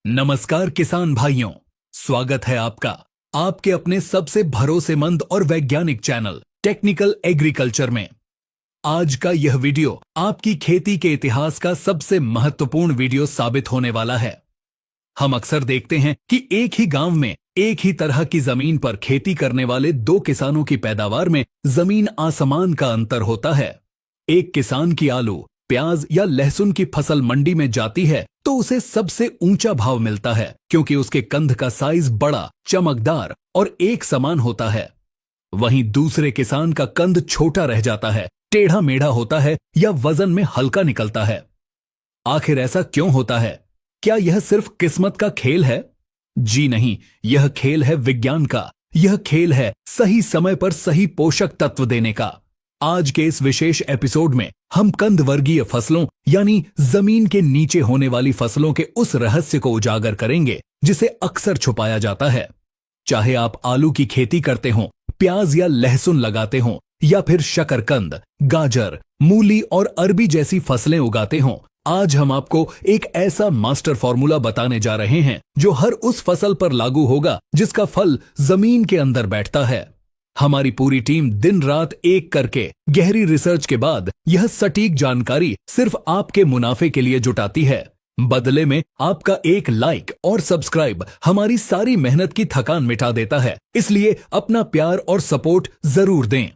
नमस्कार किसान भाइयों, स्वागत है आपका आपके अपने सबसे भरोसेमंद और वैज्ञानिक चैनल टेक्निकल एग्रीकल्चर में। आज का यह वीडियो आपकी खेती के इतिहास का सबसे महत्वपूर्ण वीडियो साबित होने वाला है। हम अक्सर देखते हैं कि एक ही गांव में एक ही तरह की जमीन पर खेती करने वाले दो किसानों की पैदावार में जमीन आसमान का अंतर होता है। एक किसान की आलू, प्याज या लहसुन की फसल मंडी में जाती है तो उसे सबसे ऊंचा भाव मिलता है क्योंकि उसके कंद का साइज बड़ा, चमकदार और एक समान होता है। वहीं दूसरे किसान का कंद छोटा रह जाता है, टेढ़ा मेढ़ा होता है या वजन में हल्का निकलता है। आखिर ऐसा क्यों होता है? क्या यह सिर्फ किस्मत का खेल है? जी नहीं, यह खेल है विज्ञान का। यह खेल है सही समय पर सही पोषक तत्व देने का। आज के इस विशेष एपिसोड में हम कंद वर्गीय फसलों यानी जमीन के नीचे होने वाली फसलों के उस रहस्य को उजागर करेंगे जिसे अक्सर छुपाया जाता है। चाहे आप आलू की खेती करते हो, प्याज या लहसुन लगाते हो या फिर शकरकंद, गाजर, मूली और अरबी जैसी फसलें उगाते हो, आज हम आपको एक ऐसा मास्टर फॉर्मूला बताने जा रहे हैं जो हर उस फसल पर लागू होगा जिसका फल जमीन के अंदर बैठता है। हमारी पूरी टीम दिन रात एक करके गहरी रिसर्च के बाद यह सटीक जानकारी सिर्फ आपके मुनाफे के लिए जुटाती है। बदले में आपका एक लाइक और सब्सक्राइब हमारी सारी मेहनत की थकान मिटा देता है, इसलिए अपना प्यार और सपोर्ट जरूर दें।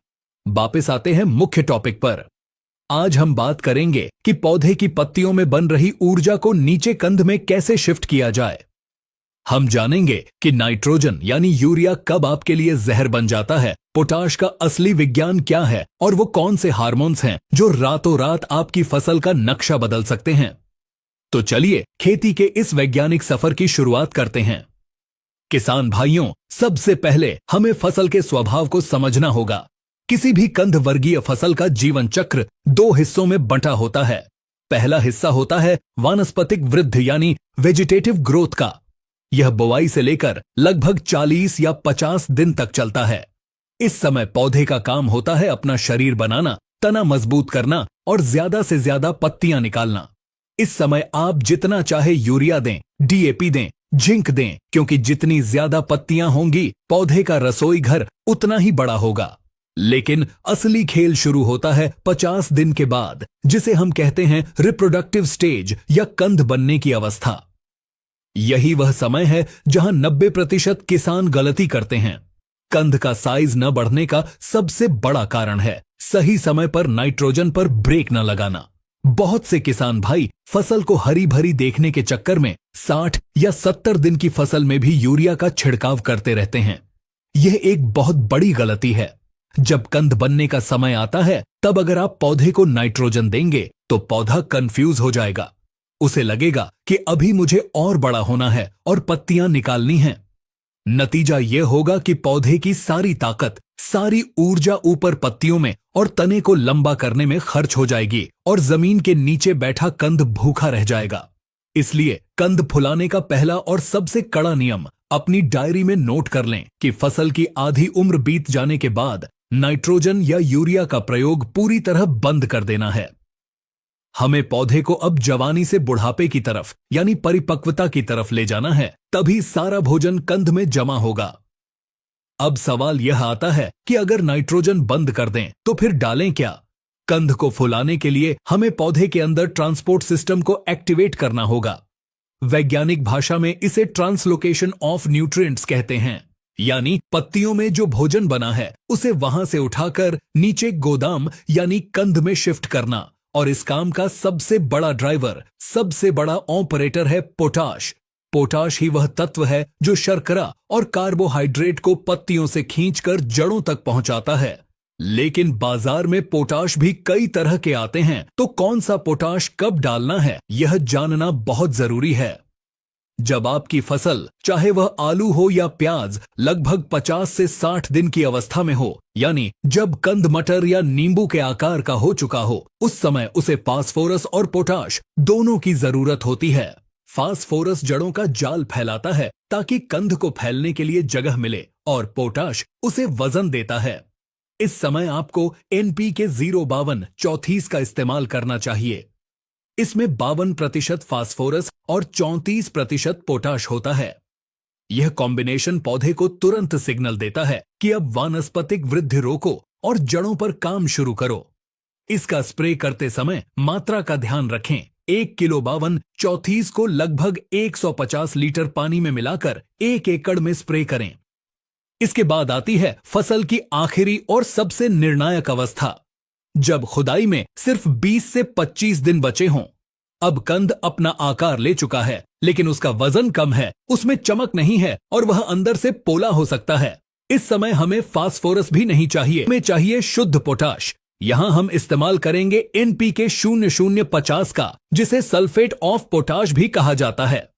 वापस आते हैं मुख्य टॉपिक पर। आज हम बात करेंगे कि पौधे की पत्तियों में बन रही ऊर्जा को नीचे कंद में कैसे शिफ्ट किया जाए। हम जानेंगे कि नाइट्रोजन यानी यूरिया कब आपके लिए जहर बन जाता है, पोटाश का असली विज्ञान क्या है और वो कौन से हार्मोन्स हैं जो रातों रात आपकी फसल का नक्शा बदल सकते हैं। तो चलिए खेती के इस वैज्ञानिक सफर की शुरुआत करते हैं। किसान भाइयों, सबसे पहले हमें फसल के स्वभाव को समझना होगा। किसी भी कंद वर्गीय फसल का जीवन चक्र दो हिस्सों में बंटा होता है। पहला हिस्सा होता है वानस्पतिक वृद्धि यानी वेजिटेटिव ग्रोथ का। यह बुवाई से लेकर लगभग 40 या 50 दिन तक चलता है। इस समय पौधे का काम होता है अपना शरीर बनाना, तना मजबूत करना और ज्यादा से ज्यादा पत्तियां निकालना। इस समय आप जितना चाहे यूरिया दें, डीएपी दें, जिंक दें, क्योंकि जितनी ज्यादा पत्तियां होंगी पौधे का रसोई घर उतना ही बड़ा होगा। लेकिन असली खेल शुरू होता है 50 दिन के बाद, जिसे हम कहते हैं रिप्रोडक्टिव स्टेज या कंद बनने की अवस्था। यही वह समय है जहां 90% किसान गलती करते हैं। कंद का साइज न बढ़ने का सबसे बड़ा कारण है सही समय पर नाइट्रोजन पर ब्रेक न लगाना। बहुत से किसान भाई फसल को हरी भरी देखने के चक्कर में 60 या 70 दिन की फसल में भी यूरिया का छिड़काव करते रहते हैं। यह एक बहुत बड़ी गलती है। जब कंद बनने का समय आता है तब अगर आप पौधे को नाइट्रोजन देंगे तो पौधा कंफ्यूज हो जाएगा। उसे लगेगा कि अभी मुझे और बड़ा होना है और पत्तियां निकालनी हैं। नतीजा यह होगा कि पौधे की सारी ताकत, सारी ऊर्जा ऊपर पत्तियों में और तने को लंबा करने में खर्च हो जाएगी और जमीन के नीचे बैठा कंद भूखा रह जाएगा। इसलिए कंद फुलाने का पहला और सबसे कड़ा नियम अपनी डायरी में नोट कर लें कि फसल की आधी उम्र बीत जाने के बाद नाइट्रोजन या यूरिया का प्रयोग पूरी तरह बंद कर देना है। हमें पौधे को अब जवानी से बुढ़ापे की तरफ यानी परिपक्वता की तरफ ले जाना है, तभी सारा भोजन कंद में जमा होगा। अब सवाल यह आता है कि अगर नाइट्रोजन बंद कर दें तो फिर डालें क्या? कंद को फुलाने के लिए हमें पौधे के अंदर ट्रांसपोर्ट सिस्टम को एक्टिवेट करना होगा। वैज्ञानिक भाषा में इसे ट्रांसलोकेशन ऑफ न्यूट्रिएंट्स कहते हैं, यानी पत्तियों में जो भोजन बना है उसे वहां से उठाकर नीचे गोदाम यानी कंद में शिफ्ट करना। और इस काम का सबसे बड़ा ड्राइवर, सबसे बड़ा ऑपरेटर है पोटाश। पोटाश ही वह तत्व है जो शर्करा और कार्बोहाइड्रेट को पत्तियों से खींचकर जड़ों तक पहुंचाता है। लेकिन बाजार में पोटाश भी कई तरह के आते हैं, तो कौन सा पोटाश कब डालना है यह जानना बहुत जरूरी है। जब आपकी फसल, चाहे वह आलू हो या प्याज, लगभग 50 से 60 दिन की अवस्था में हो, यानी जब कंद मटर या नींबू के आकार का हो चुका हो, उस समय उसे फास्फोरस और पोटाश दोनों की जरूरत होती है। फास्फोरस जड़ों का जाल फैलाता है ताकि कंद को फैलने के लिए जगह मिले और पोटाश उसे वजन देता है। इस समय आपको NPK 052 34 का इस्तेमाल करना चाहिए। इसमें 52% फास्फोरस और 34% पोटाश होता है। यह कॉम्बिनेशन पौधे को तुरंत सिग्नल देता है कि अब वानस्पतिक वृद्धि रोको और जड़ों पर काम शुरू करो। इसका स्प्रे करते समय मात्रा का ध्यान रखें। 1 किलो 52-34 को लगभग 150 लीटर पानी में मिलाकर 1 एकड़ में स्प्रे करें। इसके बाद आती है फसल की आखिरी और सबसे निर्णायक अवस्था, जब खुदाई में सिर्फ 20 से 25 दिन बचे हों। अब कंद अपना आकार ले चुका है, लेकिन उसका वजन कम है, उसमें चमक नहीं है और वह अंदर से पोला हो सकता है। इस समय हमें फास्फोरस भी नहीं चाहिए, हमें चाहिए शुद्ध पोटाश। यहां हम इस्तेमाल करेंगे एनपीके 0050 का, जिसे सल्फेट ऑफ पोटाश भी कहा जाता है।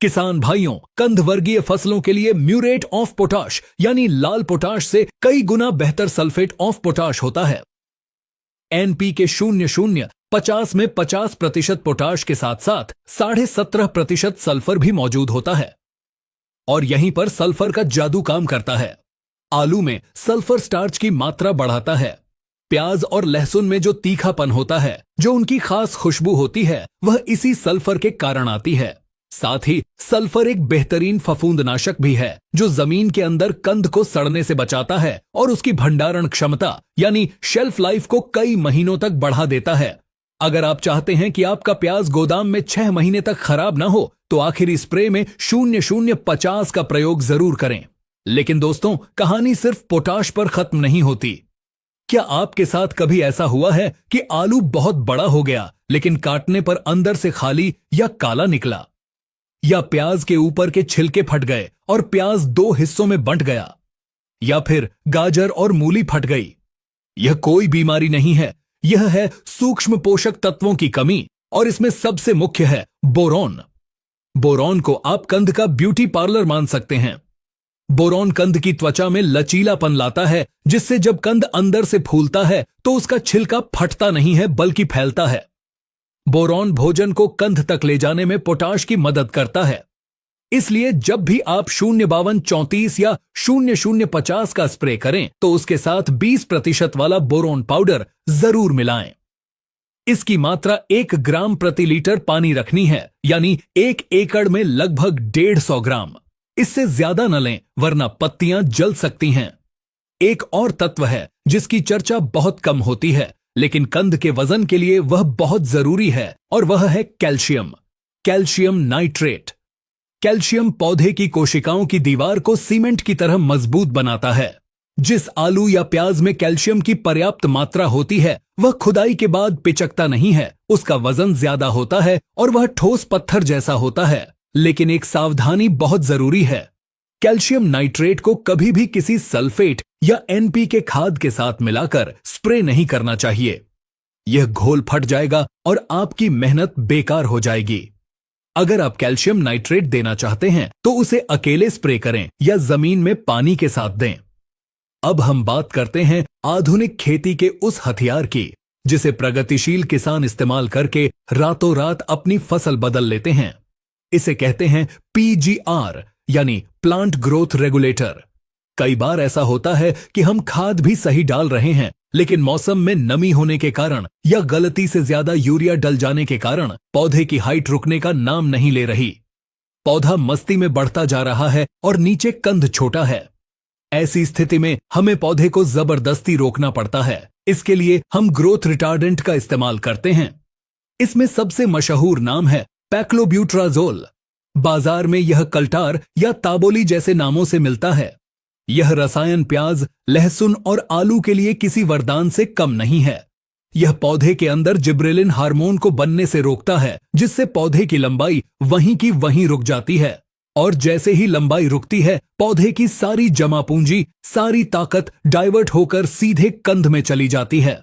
किसान भाइयों, कंद वर्गीय फसलों के लिए म्यूरेट ऑफ पोटाश यानी लाल पोटाश से कई गुना बेहतर सल्फेट ऑफ पोटाश होता है। एनपीके 0050 में 50% पोटाश के साथ साथ 17.5% सल्फर भी मौजूद होता है और यहीं पर सल्फर का जादू काम करता है। आलू में सल्फर स्टार्च की मात्रा बढ़ाता है। प्याज और लहसुन में जो तीखापन होता है, जो उनकी खास खुशबू होती है, वह इसी सल्फर के कारण आती है। साथ ही सल्फर एक बेहतरीन फफूंदनाशक भी है, जो जमीन के अंदर कंद को सड़ने से बचाता है और उसकी भंडारण क्षमता यानी शेल्फ लाइफ को कई महीनों तक बढ़ा देता है। अगर आप चाहते हैं कि आपका प्याज गोदाम में 6 महीने तक खराब ना हो, तो आखिरी स्प्रे में 0050 का प्रयोग जरूर करें। लेकिन दोस्तों, कहानी सिर्फ पोटाश पर खत्म नहीं होती। क्या आपके साथ कभी ऐसा हुआ है कि आलू बहुत बड़ा हो गया, लेकिन काटने पर अंदर से खाली या काला निकला? या प्याज के ऊपर के छिलके फट गए और प्याज 2 हिस्सों में बंट गया? या फिर गाजर और मूली फट गई? यह कोई बीमारी नहीं है, यह है सूक्ष्म पोषक तत्वों की कमी, और इसमें सबसे मुख्य है बोरॉन। बोरॉन को आप कंद का ब्यूटी पार्लर मान सकते हैं। बोरॉन कंद की त्वचा में लचीलापन लाता है, जिससे जब कंद अंदर से फूलता है तो उसका छिलका फटता नहीं है बल्कि फैलता है। बोरॉन भोजन को कंद तक ले जाने में पोटाश की मदद करता है। इसलिए जब भी आप 052-34 या 0050 का स्प्रे करें तो उसके साथ 20% वाला बोरॉन पाउडर जरूर मिलाएं। इसकी मात्रा 1 ग्राम प्रति लीटर पानी रखनी है, यानी 1 एकड़ में लगभग 150 ग्राम। इससे ज्यादा न लें, वरना पत्तियां जल सकती हैं। एक और तत्व है जिसकी चर्चा बहुत कम होती है, लेकिन कंद के वजन के लिए वह बहुत जरूरी है, और वह है कैल्शियम। Calcium nitrate. कैल्शियम पौधे की कोशिकाओं की दीवार को सीमेंट की तरह मजबूत बनाता है। जिस आलू या प्याज में कैल्शियम की पर्याप्त मात्रा होती है, वह खुदाई के बाद पिचकता नहीं है, उसका वजन ज्यादा होता है और वह ठोस पत्थर जैसा होता है। लेकिन एक सावधानी बहुत जरूरी है। कैल्शियम नाइट्रेट को कभी भी किसी सल्फेट या एनपीके खाद के साथ मिलाकर स्प्रे नहीं करना चाहिए। यह घोल फट जाएगा और आपकी मेहनत बेकार हो जाएगी। अगर आप कैल्शियम नाइट्रेट देना चाहते हैं तो उसे अकेले स्प्रे करें या जमीन में पानी के साथ दें। अब हम बात करते हैं आधुनिक खेती के उस हथियार की, जिसे प्रगतिशील किसान इस्तेमाल करके रातों रात अपनी फसल बदल लेते हैं। इसे कहते हैं पीजीआर यानी प्लांट ग्रोथ रेगुलेटर। कई बार ऐसा होता है कि हम खाद भी सही डाल रहे हैं, लेकिन मौसम में नमी होने के कारण या गलती से ज्यादा यूरिया डल जाने के कारण पौधे की हाइट रुकने का नाम नहीं ले रही। पौधा मस्ती में बढ़ता जा रहा है और नीचे कंद छोटा है। ऐसी स्थिति में हमें पौधे को जबरदस्ती रोकना पड़ता है। इसके लिए हम ग्रोथ रिटार्डेंट का इस्तेमाल करते हैं। इसमें सबसे मशहूर नाम है पैक्लोब्यूट्राजोल। बाजार में यह कल्टार या ताबोली जैसे नामों से मिलता है। यह रसायन प्याज, लहसुन और आलू के लिए किसी वरदान से कम नहीं है। यह पौधे के अंदर जिब्रेलिन हार्मोन को बनने से रोकता है, जिससे पौधे की लंबाई वहीं की वहीं रुक जाती है। और जैसे ही लंबाई रुकती है, पौधे की सारी जमा पूंजी, सारी ताकत डाइवर्ट होकर सीधे कंद में चली जाती है।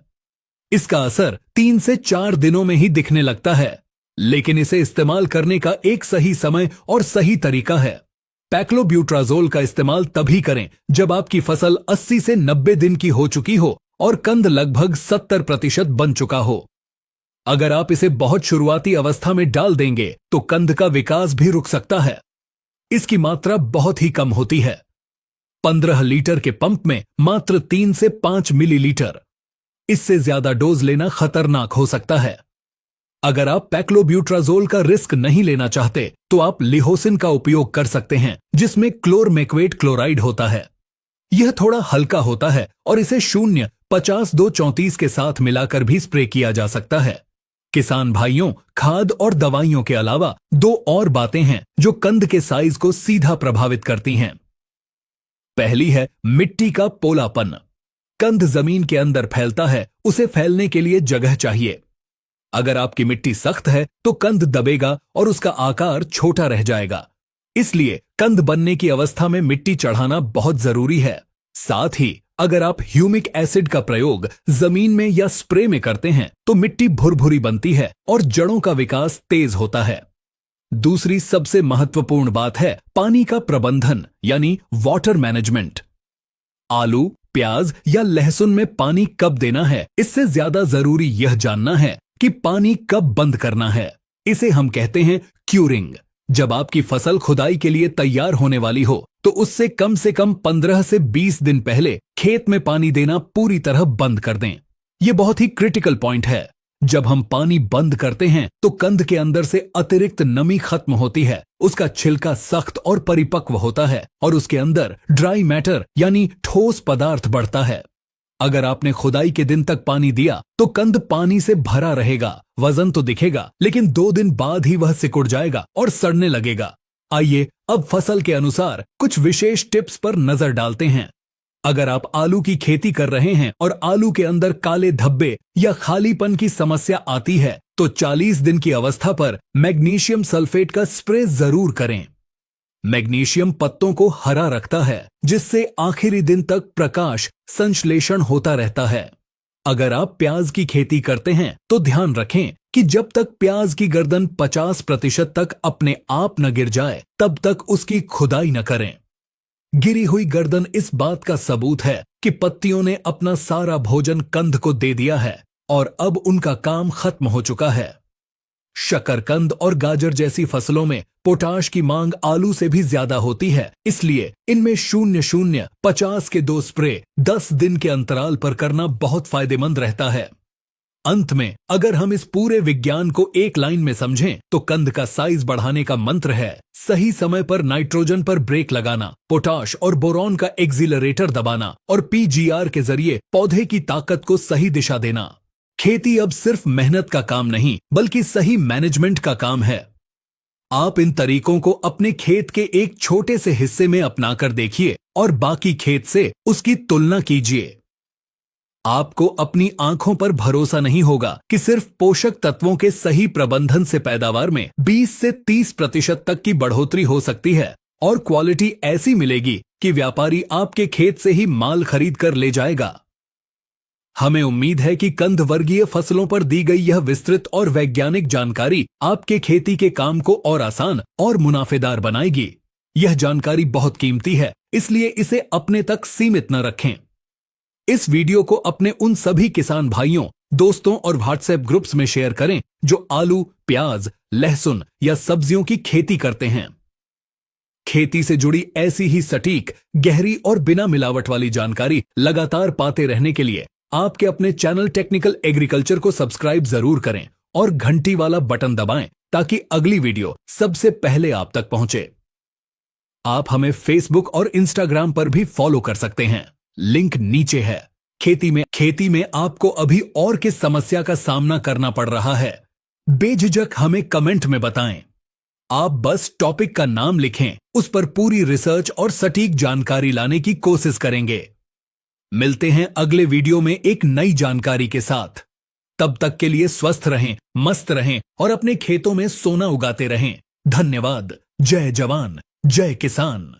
इसका असर 3 से 4 दिनों में ही दिखने लगता है, लेकिन इसे इस्तेमाल करने का एक सही समय और सही तरीका है। पैक्लोब्यूट्राजोल का इस्तेमाल तभी करें जब आपकी फसल 80 से 90 दिन की हो चुकी हो और कंद लगभग 70% बन चुका हो। अगर आप इसे बहुत शुरुआती अवस्था में डाल देंगे तो कंद का विकास भी रुक सकता है। इसकी मात्रा बहुत ही कम होती है। 15 लीटर के पंप में मात्र 3 से 5 मिलीलीटर। इससे ज्यादा डोज लेना खतरनाक हो सकता है। अगर आप पैक्लोब्यूट्राजोल का रिस्क नहीं लेना चाहते तो आप लिहोसिन का उपयोग कर सकते हैं, जिसमें क्लोरमेक्वेट क्लोराइड होता है। यह थोड़ा हल्का होता है और इसे 0.50-2-34 के साथ मिलाकर भी स्प्रे किया जा सकता है। किसान भाइयों, खाद और दवाइयों के अलावा 2 और बातें हैं जो कंद के साइज को सीधा प्रभावित करती हैं। पहली है मिट्टी का पोलापन। कंद जमीन के अंदर फैलता है, उसे फैलने के लिए जगह चाहिए। अगर आपकी मिट्टी सख्त है तो कंद दबेगा और उसका आकार छोटा रह जाएगा। इसलिए कंद बनने की अवस्था में मिट्टी चढ़ाना बहुत जरूरी है। साथ ही अगर आप ह्यूमिक एसिड का प्रयोग जमीन में या स्प्रे में करते हैं तो मिट्टी भुरभुरी बनती है और जड़ों का विकास तेज होता है। दूसरी सबसे महत्वपूर्ण बात है पानी का प्रबंधन, यानी वाटर मैनेजमेंट। आलू, प्याज या लहसुन में पानी कब देना है, इससे ज्यादा जरूरी यह जानना है कि पानी कब बंद करना है। इसे हम कहते हैं क्यूरिंग। जब आपकी फसल खुदाई के लिए तैयार होने वाली हो तो उससे कम से कम 15 से 20 दिन पहले खेत में पानी देना पूरी तरह बंद कर दें। यह बहुत ही क्रिटिकल पॉइंट है। जब हम पानी बंद करते हैं तो कंद के अंदर से अतिरिक्त नमी खत्म होती है, उसका छिलका सख्त और परिपक्व होता है और उसके अंदर ड्राई मैटर यानी ठोस पदार्थ बढ़ता है। अगर आपने खुदाई के दिन तक पानी दिया तो कंद पानी से भरा रहेगा, वजन तो दिखेगा, लेकिन 2 दिन बाद ही वह सिकुड़ जाएगा और सड़ने लगेगा। आइए अब फसल के अनुसार कुछ विशेष टिप्स पर नजर डालते हैं। अगर आप आलू की खेती कर रहे हैं और आलू के अंदर काले धब्बे या खालीपन की समस्या आती है तो 40 दिन की अवस्था पर मैग्नीशियम सल्फेट का स्प्रे जरूर करें। मैग्नीशियम पत्तों को हरा रखता है, जिससे आखिरी दिन तक प्रकाश संश्लेषण होता रहता है। अगर आप प्याज की खेती करते हैं तो ध्यान रखें कि जब तक प्याज की गर्दन 50% तक अपने आप न गिर जाए तब तक उसकी खुदाई न करें। गिरी हुई गर्दन इस बात का सबूत है कि पत्तियों ने अपना सारा भोजन कंद को दे दिया है और अब उनका काम खत्म हो चुका है। शकरकंद और गाजर जैसी फसलों में पोटाश की मांग आलू से भी ज्यादा होती है, इसलिए इनमें 0-0-50 के 2 स्प्रे 10 दिन के अंतराल पर करना बहुत फायदेमंद रहता है। अंत में अगर हम इस पूरे विज्ञान को एक लाइन में समझें तो कंद का साइज बढ़ाने का मंत्र है सही समय पर नाइट्रोजन पर ब्रेक लगाना, पोटाश और बोरॉन का एक्सीलरेटर दबाना और पीजीआर के जरिए पौधे की ताकत को सही दिशा देना। खेती अब सिर्फ मेहनत का काम नहीं बल्कि सही मैनेजमेंट का काम है। आप इन तरीकों को अपने खेत के एक छोटे से हिस्से में अपनाकर देखिए और बाकी खेत से उसकी तुलना कीजिए। आपको अपनी आंखों पर भरोसा नहीं होगा कि सिर्फ पोषक तत्वों के सही प्रबंधन से पैदावार में 20 से 30% तक की बढ़ोतरी हो सकती है और क्वालिटी ऐसी मिलेगी कि व्यापारी आपके खेत से ही माल खरीद कर ले जाएगा। हमें उम्मीद है कि कंद वर्गीय फसलों पर दी गई यह विस्तृत और वैज्ञानिक जानकारी आपके खेती के काम को और आसान और मुनाफेदार बनाएगी। यह जानकारी बहुत कीमती है, इसलिए इसे अपने तक सीमित न रखें। इस वीडियो को अपने उन सभी किसान भाइयों, दोस्तों और व्हाट्सएप ग्रुप्स में शेयर करें जो आलू, प्याज, लहसुन या सब्जियों की खेती करते हैं। खेती से जुड़ी ऐसी ही सटीक, गहरी और बिना मिलावट वाली जानकारी लगातार पाते रहने के लिए आपके अपने चैनल टेक्निकल एग्रीकल्चर को सब्सक्राइब जरूर करें और घंटी वाला बटन दबाएं ताकि अगली वीडियो सबसे पहले आप तक पहुंचे। आप हमें फेसबुक और इंस्टाग्राम पर भी फॉलो कर सकते हैं, लिंक नीचे है। खेती में आपको अभी और किस समस्या का सामना करना पड़ रहा है, बेझिझक हमें कमेंट में बताएं। आप बस टॉपिक का नाम लिखें, उस पर पूरी रिसर्च और सटीक जानकारी लाने की कोशिश करेंगे। मिलते हैं अगले वीडियो में एक नई जानकारी के साथ। तब तक के लिए स्वस्थ रहें, मस्त रहें और अपने खेतों में सोना उगाते रहें। धन्यवाद। जय जवान, जय किसान।